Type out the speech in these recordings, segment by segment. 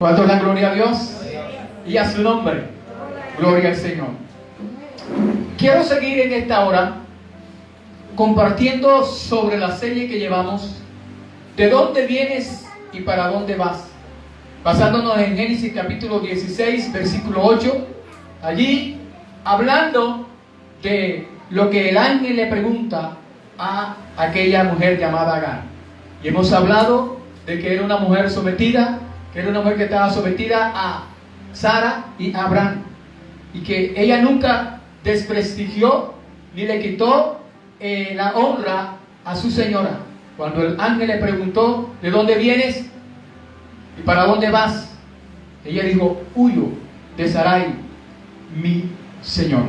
¿Cuánto la gloria a Dios? Y a su nombre. Gloria al Señor. Quiero seguir en esta hora compartiendo sobre la serie que llevamos, ¿de dónde vienes y para dónde vas? Basándonos en Génesis capítulo 16, versículo 8. Allí, hablando de lo que el ángel le pregunta a aquella mujer llamada Agar. Y hemos hablado de que era una mujer sometida, que era una mujer que estaba sometida a Sara y a Abraham, y que ella nunca desprestigió ni le quitó la honra a su señora. Cuando el ángel le preguntó, ¿de dónde vienes y para dónde vas?, ella dijo, huyo de Sarai, mi señor.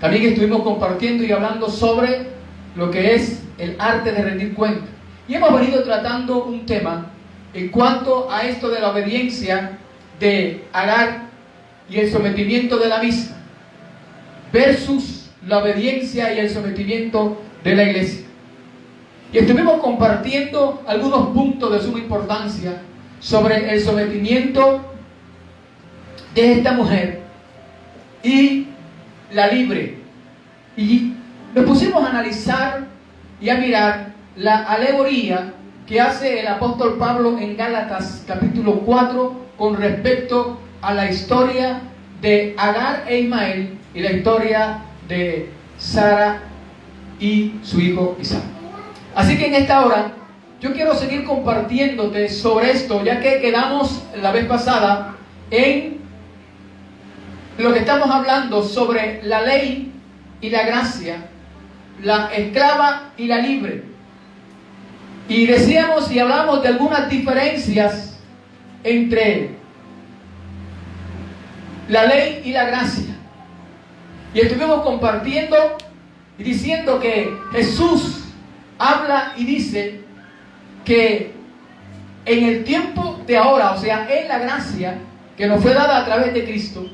También estuvimos compartiendo y hablando sobre lo que es el arte de rendir cuenta, y hemos venido tratando un tema en cuanto a esto de la obediencia de Agar y el sometimiento de la misma versus la obediencia y el sometimiento de la iglesia. Y estuvimos compartiendo algunos puntos de suma importancia sobre el sometimiento de esta mujer y la libre. Y nos pusimos a analizar y a mirar la alegoría que hace el apóstol Pablo en Gálatas capítulo 4 con respecto a la historia de Agar e Ismael y la historia de Sara y su hijo Isaac. Así que en esta hora yo quiero seguir compartiéndote sobre esto, ya que quedamos la vez pasada en lo que estamos hablando sobre la ley y la gracia, la esclava y la libre. Y decíamos y hablamos de algunas diferencias entre la ley y la gracia. Y estuvimos compartiendo y diciendo que Jesús habla y dice que en el tiempo de ahora, o sea, en la gracia que nos fue dada a través de Cristo,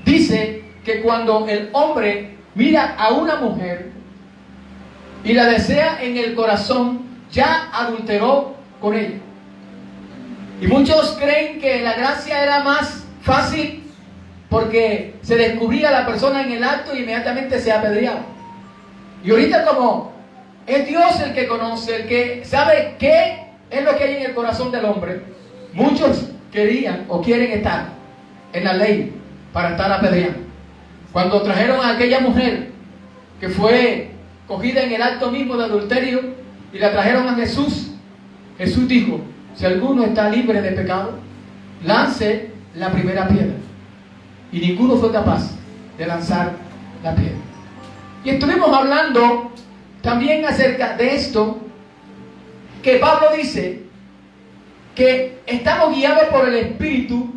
dice que cuando el hombre mira a una mujer y la desea en el corazón, ya adulteró con ella. Y muchos creen que la gracia era más fácil porque se descubría la persona en el acto y inmediatamente se apedreaba. Y ahorita, como es Dios el que conoce, el que sabe qué es lo que hay en el corazón del hombre, muchos querían o quieren estar en la ley para estar apedreando. Cuando trajeron a aquella mujer que fue cogida en el acto mismo de adulterio y la trajeron a Jesús, Jesús dijo, si alguno está libre de pecado, lance la primera piedra. Y ninguno fue capaz de lanzar la piedra. Y estuvimos hablando también acerca de esto, que Pablo dice que estamos guiados por el Espíritu,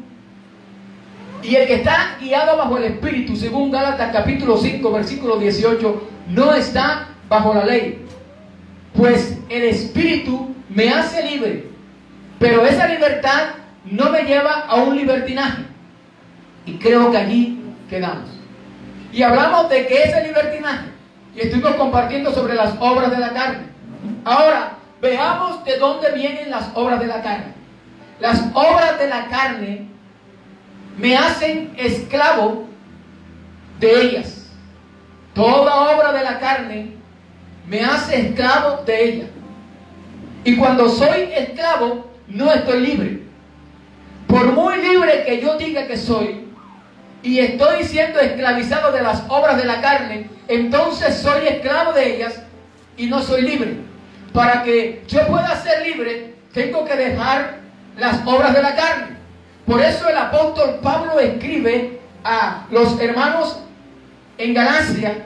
y el que está guiado bajo el Espíritu, según Gálatas capítulo 5, versículo 18, no está bajo la ley. Pues el Espíritu me hace libre, pero esa libertad no me lleva a un libertinaje. Y creo que allí quedamos. Y hablamos de que ese libertinaje, y estuvimos compartiendo sobre las obras de la carne. Ahora, veamos de dónde vienen las obras de la carne. Las obras de la carne me hacen esclavo de ellas. Toda obra de la carne me hace esclavo de ella. Y cuando soy esclavo, no estoy libre. Por muy libre que yo diga que soy, y estoy siendo esclavizado de las obras de la carne, entonces soy esclavo de ellas y no soy libre. Para que yo pueda ser libre, tengo que dejar las obras de la carne. Por eso el apóstol Pablo escribe a los hermanos en Galacia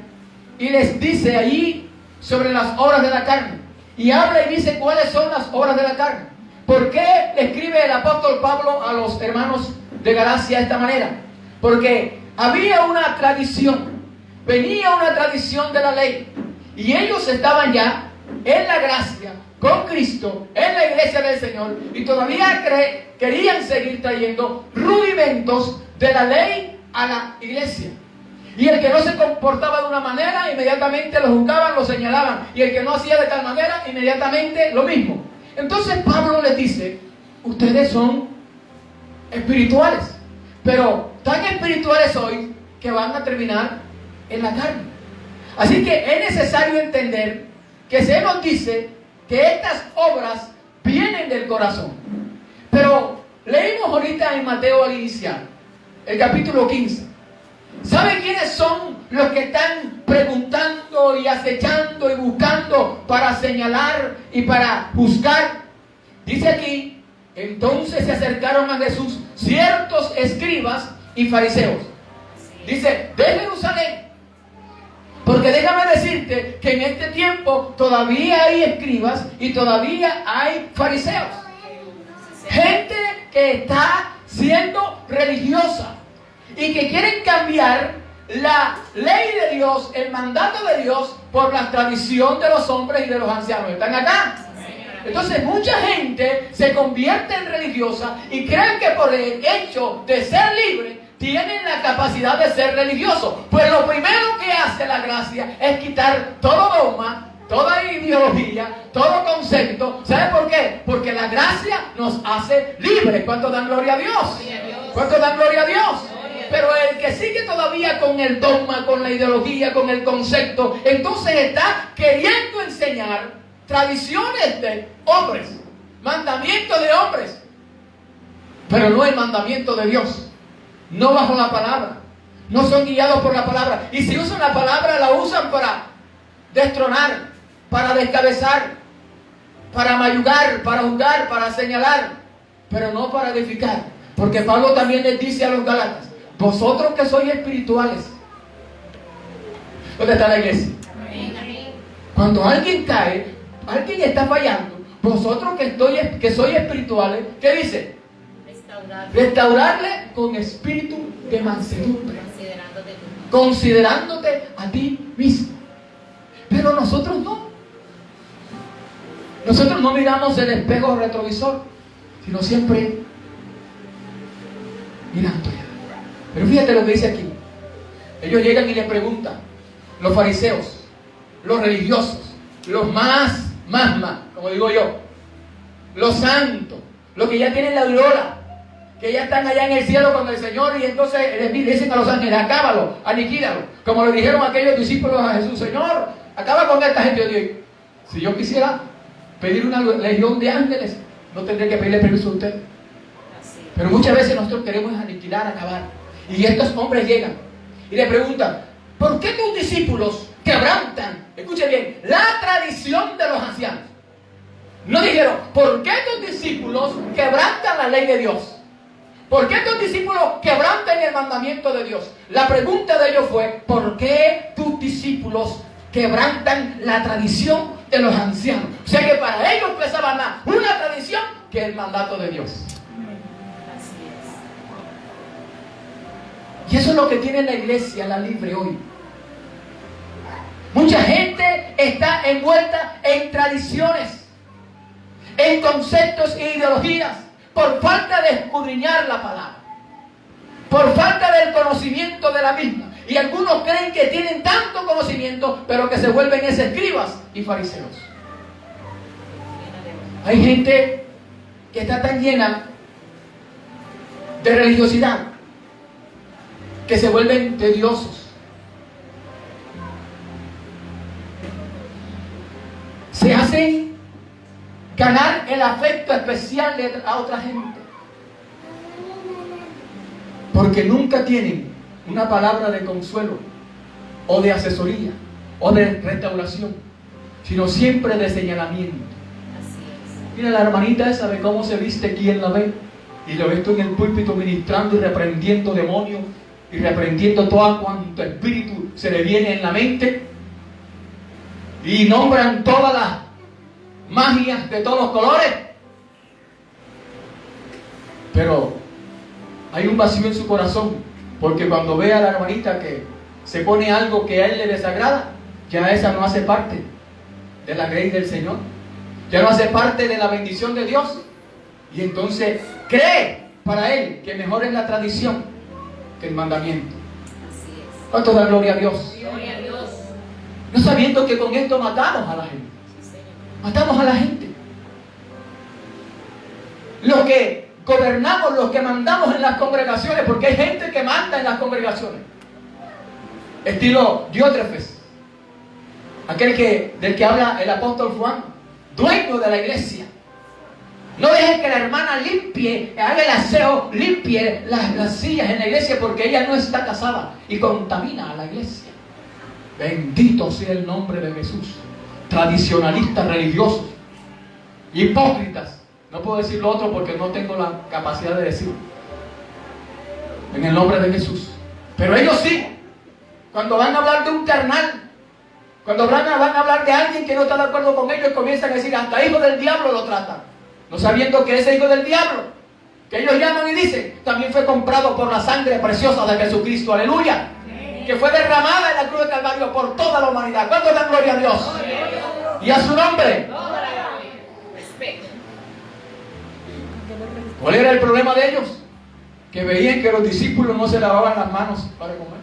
y les dice allí sobre las obras de la carne, y habla y dice cuáles son las obras de la carne. ¿Por qué le escribe el apóstol Pablo a los hermanos de Galacia de esta manera? Porque había una tradición, venía una tradición de la ley, y ellos estaban ya en la gracia, con Cristo, en la iglesia del Señor, y todavía querían seguir trayendo rudimentos de la ley a la iglesia. Y el que no se comportaba de una manera, inmediatamente lo juzgaban, lo señalaban. Y el que no hacía de tal manera, inmediatamente lo mismo. Entonces Pablo les dice, ustedes son espirituales, pero tan espirituales hoy que van a terminar en la carne. Así que es necesario entender que se nos dice que estas obras vienen del corazón. Pero leímos ahorita en Mateo al iniciar, el capítulo 15. ¿Sabe quiénes son los que están preguntando y acechando y buscando para señalar y para juzgar? Dice aquí, entonces se acercaron a Jesús ciertos escribas y fariseos. Dice, de Jerusalén. Porque déjame decirte que en este tiempo todavía hay escribas y todavía hay fariseos. Gente que está siendo religiosa y que quieren cambiar la ley de Dios, el mandato de Dios, por la tradición de los hombres y de los ancianos. ¿Están acá? Entonces mucha gente se convierte en religiosa y creen que por el hecho de ser libre tienen la capacidad de ser religiosos. Pues lo primero que hace la gracia es quitar todo dogma, toda ideología, todo concepto. ¿Sabe por qué? Porque la gracia nos hace libres. ¿Cuántos dan gloria a Dios? ¿Cuántos dan gloria a Dios? Pero el que sigue todavía con el dogma, con la ideología, con el concepto, entonces está queriendo enseñar tradiciones de hombres, mandamientos de hombres, pero no el mandamiento de Dios. No bajo la palabra, no son guiados por la palabra. Y si usan la palabra, la usan para destronar, para descabezar, para mayugar, para juzgar, para señalar, pero no para edificar. Porque Pablo también les dice a los Gálatas, vosotros que sois espirituales. ¿Dónde está la iglesia? Cuando alguien cae, alguien está fallando, vosotros que sois espirituales, ¿qué dice? Restaurarle con espíritu de mansedumbre, considerándote a ti mismo. Pero nosotros no. Nosotros no miramos el espejo retrovisor, sino siempre mirando allá. Pero fíjate lo que dice aquí. Ellos llegan y le preguntan, los fariseos, los religiosos, los más, como digo yo, los santos, los que ya tienen la aureola, que ya están allá en el cielo con el Señor, y entonces les dicen a los ángeles, acábalo, aniquílalo, como le dijeron aquellos discípulos a Jesús, Señor, acaba con esta gente. Yo digo, si yo quisiera pedir una legión de ángeles, no tendría que pedirle permiso a usted. Pero muchas veces nosotros queremos aniquilar, acabar. Y estos hombres llegan y le preguntan, ¿por qué tus discípulos quebrantan, escuche bien, la tradición de los ancianos? No dijeron, ¿por qué tus discípulos quebrantan la ley de Dios? ¿Por qué tus discípulos quebrantan el mandamiento de Dios? La pregunta de ellos fue, ¿por qué tus discípulos quebrantan la tradición de los ancianos? O sea que para ellos pesaba más una tradición que el mandato de Dios. Y eso es lo que tiene la iglesia, la libre hoy. Mucha gente está envuelta en tradiciones, en conceptos e ideologías, por falta de escudriñar la palabra, por falta del conocimiento de la misma. Y algunos creen que tienen tanto conocimiento, pero que se vuelven escribas y fariseos. Hay gente que está tan llena de religiosidad que se vuelven tediosos. Se hacen ganar el afecto especial de a otra gente, porque nunca tienen una palabra de consuelo o de asesoría o de restauración, sino siempre de señalamiento. Mira la hermanita esa, ve cómo se viste, ¿quién la ve? Y lo ves tú en el púlpito ministrando y reprendiendo demonios y reprendiendo todo cuanto espíritu se le viene en la mente, y nombran todas las magias de todos los colores, pero hay un vacío en su corazón, porque cuando ve a la hermanita que se pone algo que a él le desagrada, ya esa no hace parte de la grey del Señor, ya no hace parte de la bendición de Dios, y entonces cree para él que mejor es la tradición que el mandamiento. ¿Cuánto da gloria a Dios? Gloria a Dios. No sabiendo que con esto matamos a la gente. Matamos a la gente. Los que gobernamos, los que mandamos en las congregaciones, porque hay gente que manda en las congregaciones. Estilo Diótrefes, aquel del que habla el apóstol Juan, dueño de la iglesia. No dejen que la hermana limpie, haga el aseo, limpie las sillas en la iglesia, porque ella no está casada y contamina a la iglesia. Bendito sea el nombre de Jesús. Tradicionalistas religiosos, hipócritas. No puedo decir lo otro porque no tengo la capacidad de decirlo. En el nombre de Jesús. Pero ellos sí. Cuando van a hablar de un carnal, cuando van a hablar de alguien que no está de acuerdo con ellos, comienzan a decir, hasta hijo del diablo lo tratan. No sabiendo que ese hijo del diablo, que ellos llaman y dicen, también fue comprado por la sangre preciosa de Jesucristo. Aleluya. Que fue derramada en la cruz de Calvario por toda la humanidad. ¿Cuánto dan gloria a Dios? Y a su nombre. ¿Cuál era el problema de ellos? Que veían que los discípulos no se lavaban las manos para comer.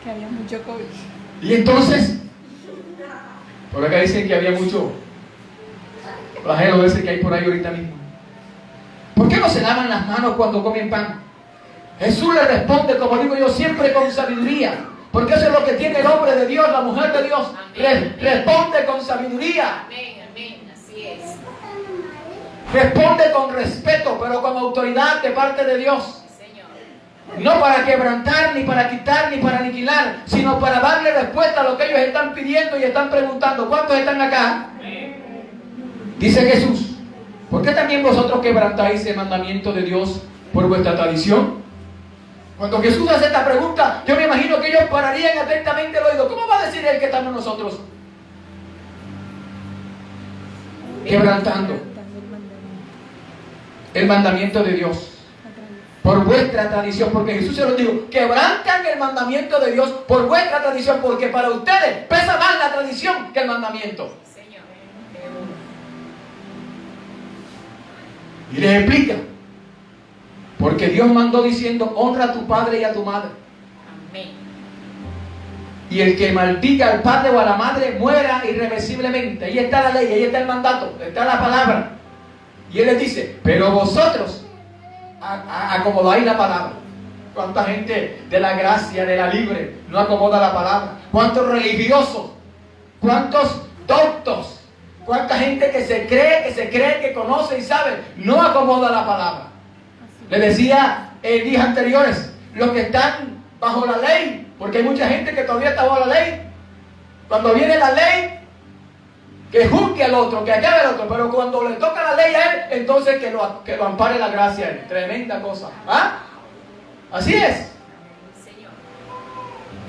Que había mucho COVID. Y entonces, por acá dicen que había mucho flagelo ese que hay por ahí ahorita mismo. ¿Por qué no se lavan las manos cuando comen pan? Jesús le responde, como digo yo, siempre con sabiduría. Porque eso es lo que tiene el hombre de Dios, la mujer de Dios. Responde con sabiduría. Amén, amén, así es. Responde con respeto, pero con autoridad de parte de Dios. No para quebrantar, ni para quitar, ni para aniquilar, sino para darle respuesta a lo que ellos están pidiendo y están preguntando. ¿Cuántos están acá? Dice Jesús, ¿por qué también vosotros quebrantáis el mandamiento de Dios por vuestra tradición? Cuando Jesús hace esta pregunta, yo me imagino que ellos pararían atentamente el oído. ¿Cómo va a decir Él que estamos nosotros quebrantando el mandamiento de Dios por vuestra tradición? Porque Jesús se lo dijo, quebrantan el mandamiento de Dios por vuestra tradición, porque para ustedes pesa más la tradición que el mandamiento. Y les explica, porque Dios mandó diciendo, honra a tu padre y a tu madre. Amén. Y el que maldiga al padre o a la madre muera irreversiblemente. Ahí está la ley, ahí está el mandato, está la palabra. Y Él les dice, pero vosotros acomodáis la palabra. ¿Cuánta gente de la gracia, de la libre, no acomoda la palabra? ¿Cuántos religiosos? ¿Cuántos doctos? ¿Cuánta gente que se cree, que conoce y sabe, no acomoda la palabra? Le decía en días anteriores, los que están bajo la ley, porque hay mucha gente que todavía está bajo la ley. Cuando viene la ley, que juzgue al otro, que acabe al otro, pero cuando le toca la ley a él, entonces que lo ampare la gracia a él. Tremenda cosa. ¿Ah? Así es.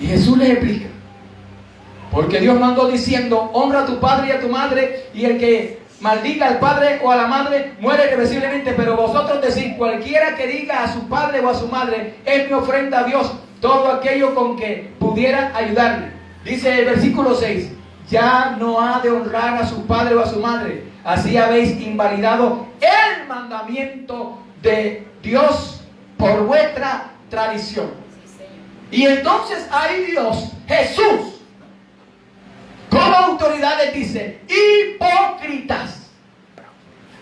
Y Jesús les explica. Porque Dios mandó diciendo, honra a tu padre y a tu madre, y el que maldiga al padre o a la madre muere irreversiblemente. Pero vosotros decís, cualquiera que diga a su padre o a su madre, es mi ofrenda a Dios, todo aquello con que pudiera ayudarle. Dice el versículo 6, ya no ha de honrar a su padre o a su madre. Así habéis invalidado el mandamiento de Dios por vuestra tradición. Y entonces ahí Dios, Jesús, como autoridad les dice, hipócritas.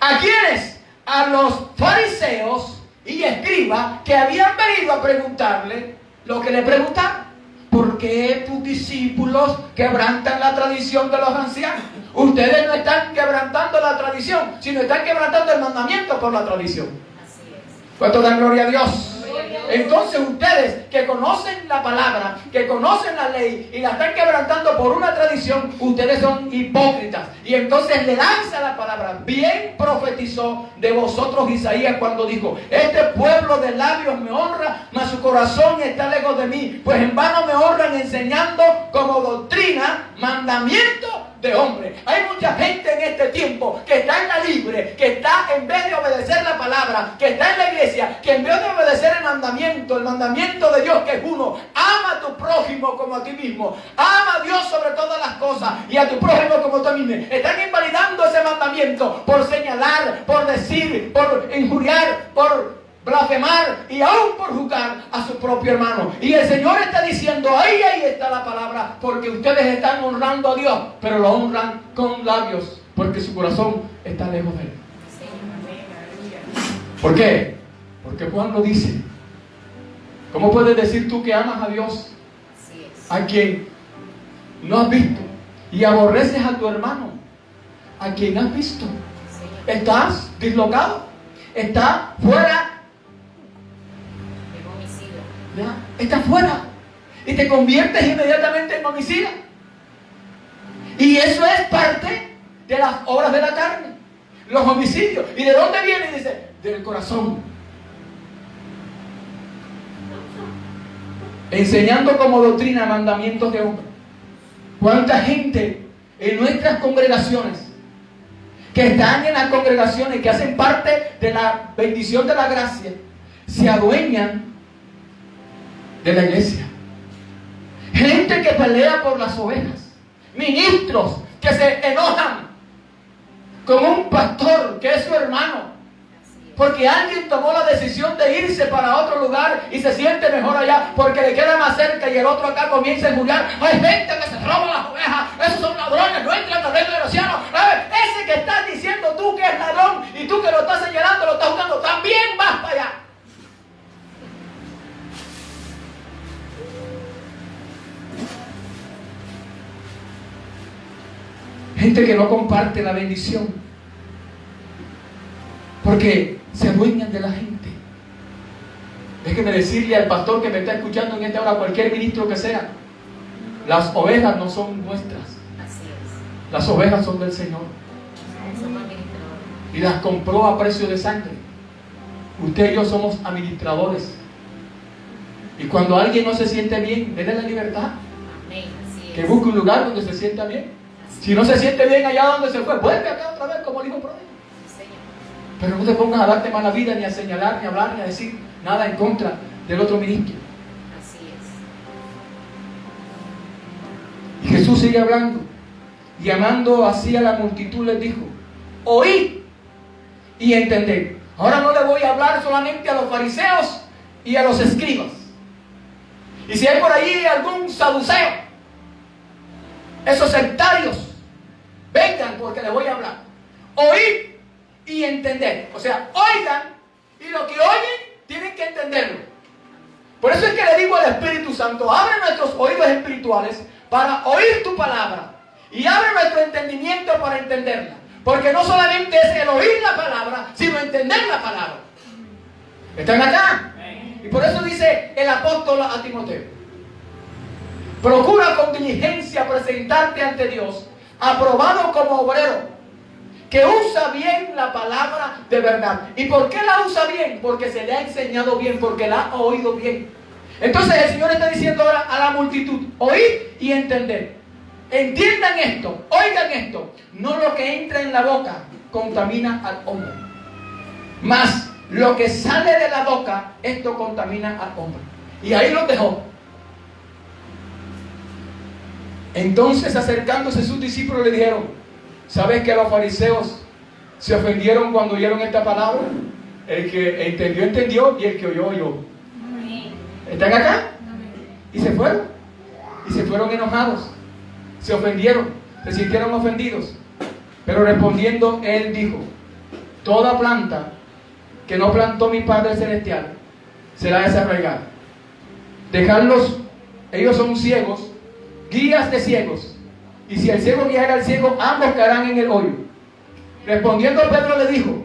¿A quiénes? A los fariseos y escribas que habían venido a preguntarle lo que le preguntaron. ¿Por qué tus discípulos quebrantan la tradición de los ancianos? Ustedes no están quebrantando la tradición, sino están quebrantando el mandamiento por la tradición. ¿Cuánto dan gloria a Dios? Entonces ustedes que conocen la palabra, que conocen la ley y la están quebrantando por una tradición, ustedes son hipócritas. Y entonces le lanza la palabra. Bien profetizó de vosotros Isaías cuando dijo, este pueblo de labios me honra, mas su corazón está lejos de mí, pues en vano me honran enseñando como doctrina mandamiento de hombre. Hay mucha gente en este tiempo que está en la libre, que está en vez de obedecer la palabra, que está en la iglesia, que en vez de obedecer el mandamiento de Dios, que es uno, ama a tu prójimo como a ti mismo, ama a Dios sobre todas las cosas y a tu prójimo como tú mismo. Están invalidando ese mandamiento por señalar, por decir, por injuriar, por blasfemar y aún por juzgar a su propio hermano. Y el Señor está diciendo, ahí está la palabra, porque ustedes están honrando a Dios, pero lo honran con labios, porque su corazón está lejos de Él. ¿Por qué? Porque Juan lo dice. ¿Cómo puedes decir tú que amas a Dios, Así es. a quien no has visto, y aborreces a tu hermano, a quien has visto? Señor. Estás dislocado, estás fuera, El homicidio. ¿ya? Estás fuera y te conviertes inmediatamente en homicida. Y eso es parte de las obras de la carne, los homicidios. ¿Y de dónde viene? Dice, del corazón. Enseñando como doctrina mandamientos de hombres. ¿Cuánta gente en nuestras congregaciones, que están en las congregaciones, que hacen parte de la bendición de la gracia, se adueñan de la iglesia? Gente que pelea por las ovejas, ministros que se enojan con un pastor que es su hermano, porque alguien tomó la decisión de irse para otro lugar y se siente mejor allá porque le queda más cerca, y el otro acá comienza a enjullar. Hay gente que se roba las ovejas, esos son ladrones, no entran al reino de los cielos. Ese que estás diciendo tú que es ladrón y tú que lo estás señalando, lo estás juzgando, también vas para allá. Gente que no comparte la bendición porque se adueñan de la gente. Déjeme decirle al pastor que me está escuchando en esta hora, cualquier ministro que sea, las ovejas no son nuestras. Así es. Las ovejas son del Señor. Somos administradores. Y las compró a precio de sangre. Usted y yo somos administradores. Y cuando alguien no se siente bien, denle la libertad. Amén. Así es. Que busque un lugar donde se sienta bien. Si no se siente bien allá donde se fue, vuelve acá otra vez como el hijo pródigo. Señor. Pero no te pongas a darte mala vida, ni a señalar, ni a hablar, ni a decir nada en contra del otro ministro. Así es. Y Jesús sigue hablando. Y llamando así a la multitud les dijo: oíd y entended. Ahora no le voy a hablar solamente a los fariseos y a los escribas. Y si hay por ahí algún saduceo, esos sectarios, vengan porque les voy a hablar. Oíd y entender. O sea, oigan, y lo que oyen tienen que entenderlo. Por eso es que le digo al Espíritu Santo: abre nuestros oídos espirituales para oír tu palabra, y abre nuestro entendimiento para entenderla. Porque no solamente es el oír la palabra, sino entender la palabra. ¿Están acá? Y por eso dice el apóstol a Timoteo: procura con diligencia presentarte ante Dios, aprobado como obrero, que usa bien la palabra de verdad. ¿Y por qué la usa bien? Porque se le ha enseñado bien, porque la ha oído bien. Entonces el Señor está diciendo ahora a la multitud: oíd y entender. Entiendan esto, oigan esto. No lo que entra en la boca contamina al hombre, mas lo que sale de la boca, esto contamina al hombre. Y ahí lo dejó. Entonces, acercándose sus discípulos, le dijeron: ¿sabes que los fariseos se ofendieron cuando oyeron esta palabra? El que entendió, entendió, y el que oyó, oyó. ¿Están acá? Y se fueron. Y se fueron enojados. Se ofendieron. Se sintieron ofendidos. Pero respondiendo, él dijo: toda planta que no plantó mi Padre Celestial será desarraigada. Dejadlos, ellos son ciegos, guías de ciegos. Y si el ciego guiara al ciego, ambos caerán en el hoyo. Respondiendo, Pedro le dijo: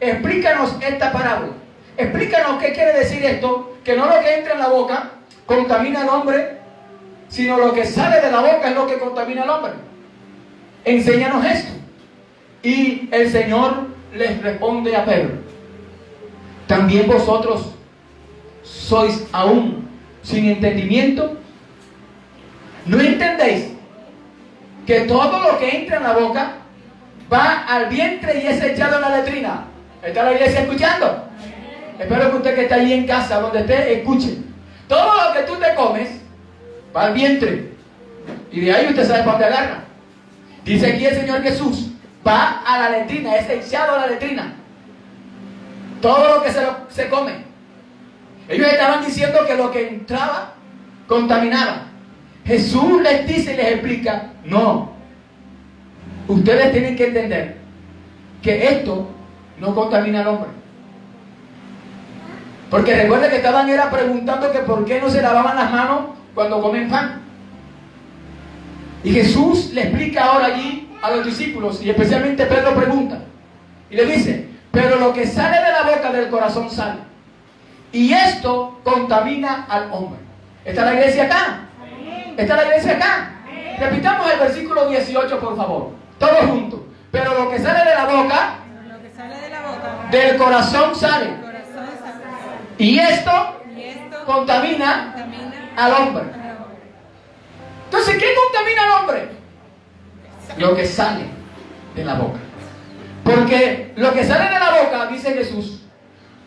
explícanos esta parábola. Explícanos qué quiere decir esto, que no lo que entra en la boca contamina al hombre, sino lo que sale de la boca es lo que contamina al hombre. Enséñanos esto. Y el Señor les responde a Pedro: ¿también vosotros sois aún sin entendimiento? ¿No entendéis que todo lo que entra en la boca va al vientre y es echado en la letrina? ¿Está la iglesia escuchando? Espero que usted que está ahí en casa, donde esté, escuche. Todo lo que tú te comes va al vientre, y de ahí usted sabe para dónde agarra. Dice aquí el Señor Jesús: va a la letrina, es echado a la letrina. Todo lo que se come. Ellos estaban diciendo que lo que entraba contaminaba. Jesús les dice y les explica: no, ustedes tienen que entender que esto no contamina al hombre. Porque recuerda que estaban era preguntando que por qué no se lavaban las manos cuando comen pan. Y Jesús le explica ahora allí a los discípulos, y especialmente Pedro pregunta, y le dice, pero lo que sale de la boca del corazón sale, y esto contamina al hombre. ¿Está la iglesia acá? ¿Está la iglesia acá? Repitamos el versículo 18, por favor, todos juntos. Pero lo que sale de la boca, del corazón sale, y esto contamina al hombre. Entonces, ¿qué contamina al hombre? Lo que sale de la boca. Porque lo que sale de la boca, dice Jesús,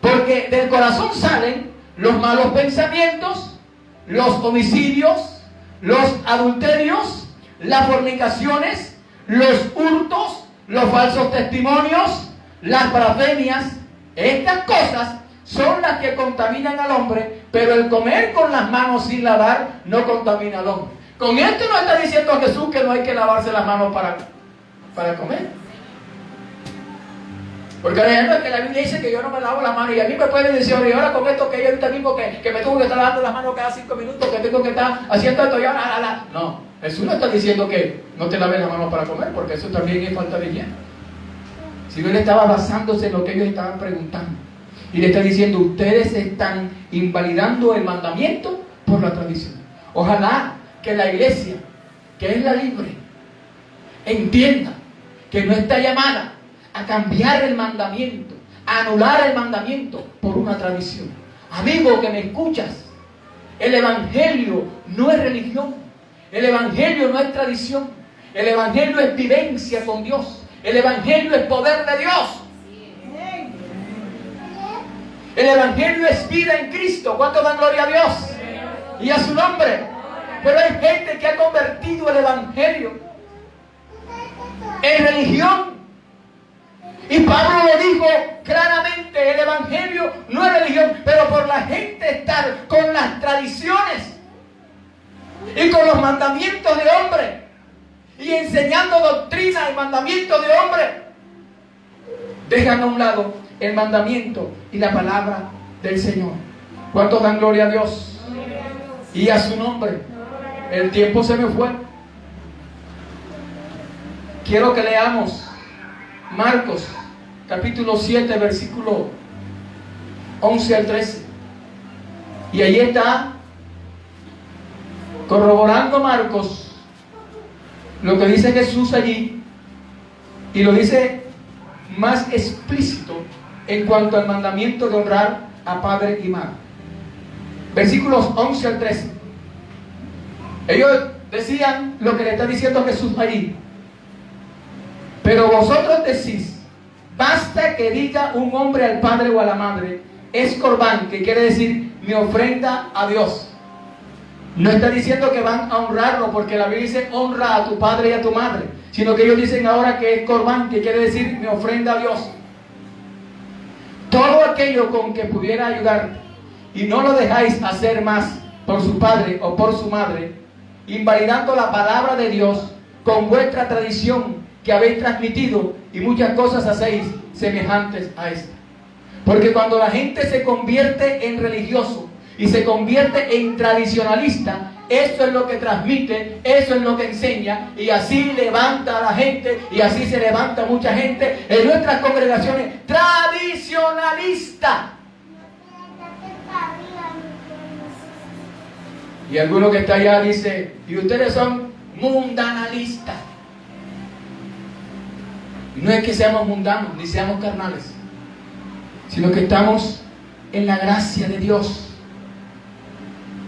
porque del corazón salen los malos pensamientos, los homicidios, los adulterios, las fornicaciones, los hurtos, los falsos testimonios, las blasfemias. Estas cosas son las que contaminan al hombre, pero el comer con las manos sin lavar no contamina al hombre. Con esto no está diciendo Jesús que no hay que lavarse las manos para comer. Porque por ejemplo, es que la Biblia dice que yo no me lavo las manos, y a mí me pueden decir, oye, ahora con esto que yo ahorita mismo que me tengo que estar lavando las manos cada 5 minutos, que tengo que estar haciendo esto, No, Jesús no está diciendo que no te laves las manos para comer, porque eso también es falta de higiene. Si no, él estaba basándose en lo que ellos estaban preguntando. Y le está diciendo, ustedes están invalidando el mandamiento por la tradición. Ojalá que la iglesia, que es la libre, entienda que no está llamada a cambiar el mandamiento, a anular el mandamiento por una tradición. Amigo que me escuchas, el evangelio no es religión, el evangelio no es tradición, el evangelio es vivencia con Dios, el evangelio es poder de Dios. El evangelio es vida en Cristo. ¿Cuánto dan gloria a Dios y a su nombre? Pero hay gente que ha convertido el evangelio en religión. Y Pablo lo dijo claramente, el evangelio no es religión, pero por la gente estar con las tradiciones y con los mandamientos de hombre y enseñando doctrina y mandamientos de hombre, dejan a un lado el mandamiento y la palabra del Señor. ¿Cuántos dan gloria a Dios y a su nombre? El tiempo se me fue. Quiero que leamos Marcos capítulo 7 versículo 11 al 13. Y ahí está corroborando Marcos lo que dice Jesús allí, y lo dice más explícito en cuanto al mandamiento de honrar a padre y madre. Versículos 11 al 13. Ellos decían lo que le está diciendo Jesús allí. Pero vosotros decís, basta que diga un hombre al padre o a la madre, es corbán, que quiere decir mi ofrenda a Dios. No está diciendo que van a honrarlo, porque la Biblia dice honra a tu padre y a tu madre, sino que ellos dicen ahora que es corbán, que quiere decir mi ofrenda a Dios. Todo aquello con que pudiera ayudarte, y no lo dejáis hacer más por su padre o por su madre, invalidando la palabra de Dios con vuestra tradición que habéis transmitido, y muchas cosas hacéis semejantes a esta. Porque cuando la gente se convierte en religioso y se convierte en tradicionalista, eso es lo que transmite, eso es lo que enseña, y así levanta a la gente, y así se levanta mucha gente en nuestras congregaciones tradicionalistas. Y alguno que está allá dice, y ustedes son mundanalistas. Y no es que seamos mundanos, ni seamos carnales, sino que estamos en la gracia de Dios.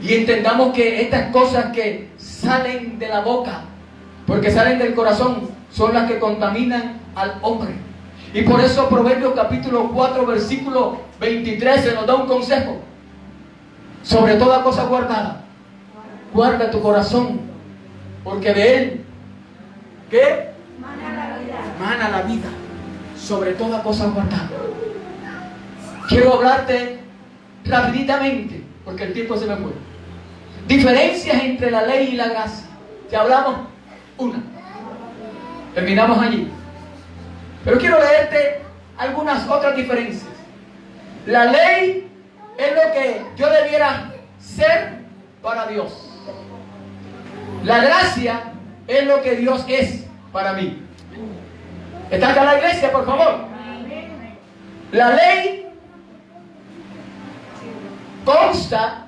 Y entendamos que estas cosas que salen de la boca, porque salen del corazón, son las que contaminan al hombre. Y por eso Proverbios capítulo 4 versículo 23 se nos da un consejo. Sobre toda cosa guardada, guarda tu corazón, porque de él, ¿qué? Mana la vida. Sobre toda cosa guardada. Quiero hablarte rapiditamente, porque el tiempo se me fue. Diferencias entre la ley y la gracia. Ya hablamos una. Terminamos allí. Pero quiero leerte algunas otras diferencias. La ley es lo que yo debiera ser para Dios. La gracia es lo que Dios es para mí. ¿Está acá la iglesia, por favor? La ley consta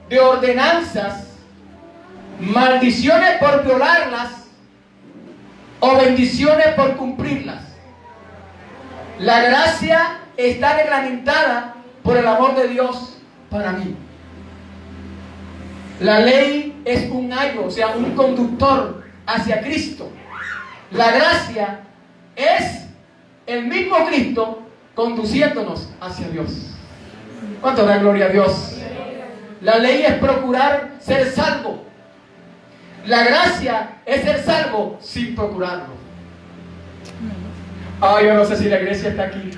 de ordenanzas, maldiciones por violarlas o bendiciones por cumplirlas. La gracia está reglamentada por el amor de Dios para mí. La ley es un ayo, o sea, un conductor hacia Cristo. La gracia es el mismo Cristo conduciéndonos hacia Dios. ¿Cuánto da gloria a Dios? La ley es procurar ser salvo. La gracia es ser salvo sin procurarlo. Yo no sé si la iglesia está aquí.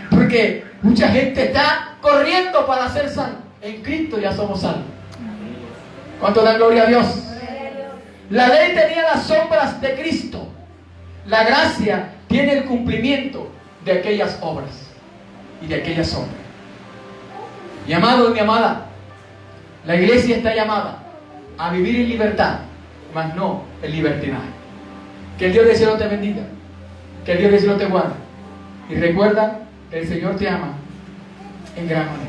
Porque mucha gente está corriendo para ser salvo. En Cristo ya somos salvos. ¿Cuánto da gloria a Dios? La ley tenía las sombras de Cristo. La gracia tiene el cumplimiento de aquellas obras y de aquellas sombras. Mi amado y mi amada, la iglesia está llamada a vivir en libertad, mas no en libertinaje. Que el Dios del cielo te bendiga, que el Dios del cielo te guarde. Y recuerda que el Señor te ama en gran manera.